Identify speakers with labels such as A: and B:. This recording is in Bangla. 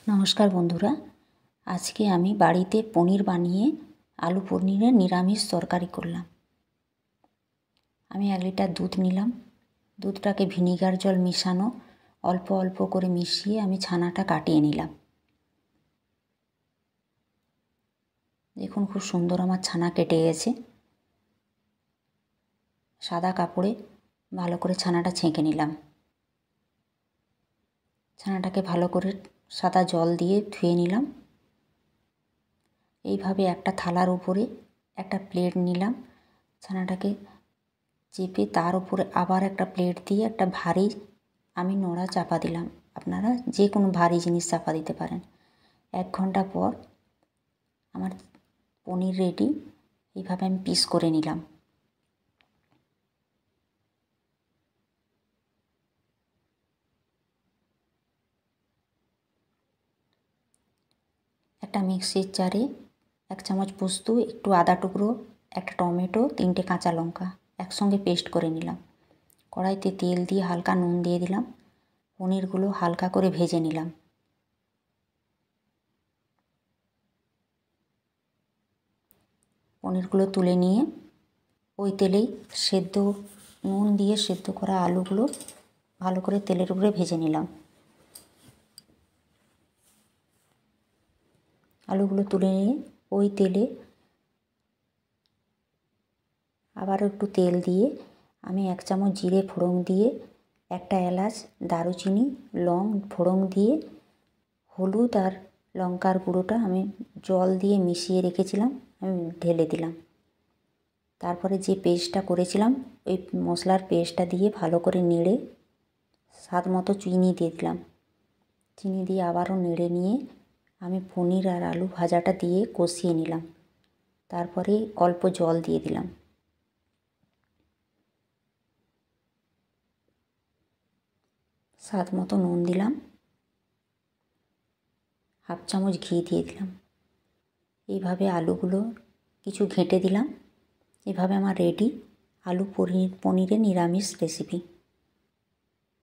A: নমস্কার বন্ধুরা, আজকে আমি বাড়িতে পনির বানিয়ে আলু পনিরের নিরামিষ তরকারি করলাম। আমি 1 লিটার দুধ নিলাম। দুধটাকে ভিনিগার জল মিশানো অল্প অল্প করে মিশিয়ে আমি ছানাটা কাটিয়ে নিলাম। দেখুন খুব সুন্দর আমার ছানা কেটে গেছে। সাদা কাপড়ে ভালো করে ছানাটা ছেঁকে নিলাম। ছানাটাকে ভালো করে সাদা জল দিয়ে ধুয়ে নিলাম। এইভাবে একটা থালার উপরে একটা প্লেট নিলাম। ছানাটাকে চেপে তার উপরে আবার একটা প্লেট দিয়ে একটা ভারী আমি নোড়া চাপা দিলাম। আপনারা যে কোনো ভারী জিনিস চাপা দিতে পারেন। 1 ঘন্টা পর আমার পনির রেডি। এইভাবে আমি পিস করে নিলাম। একটা মিক্সির জারে 1 চামচ পোস্ত, একটু আদা টুকরো, একটা টমেটো, 3টে কাঁচা লঙ্কা একসঙ্গে পেস্ট করে নিলাম। কড়াইতে তেল দিয়ে হালকা নুন দিয়ে দিলাম। পনিরগুলো হালকা করে ভেজে নিলাম। পনিরগুলো তুলে নিয়ে ওই তেলেই নুন দিয়ে সেদ্ধ করা আলুগুলো ভালো করে তেলের উপরে ভেজে নিলাম। আলুগুলো তুলে নিয়ে ওই তেলে আবারও একটু তেল দিয়ে আমি 1 চামচ জিরে ফোড়ন দিয়ে, একটা এলাচ, দারুচিনি, লং ফোড়ন দিয়ে হলুদ আর লঙ্কার গুঁড়োটা আমি জল দিয়ে মিশিয়ে রেখেছিলাম, আমি ঢেলে দিলাম। তারপরে যে পেস্টটা করেছিলাম ওই মশলার পেস্টটা দিয়ে ভালো করে নেড়ে স্বাদ মতো চিনি দিয়ে দিলাম। চিনি দিয়ে আবারও নেড়ে নিয়ে আমি পনির আর আলু ভাজাটা দিয়ে কষিয়ে নিলাম। তারপরে অল্প জল দিয়ে দিলাম। স্বাদ মতো নুন দিলাম। 1/2 চামচ ঘি দিয়ে দিলাম। এইভাবে আলুগুলো কিছু ঘেঁটে দিলাম। এভাবে আমার রেডি আলু পনিরের নিরামিষ রেসিপি।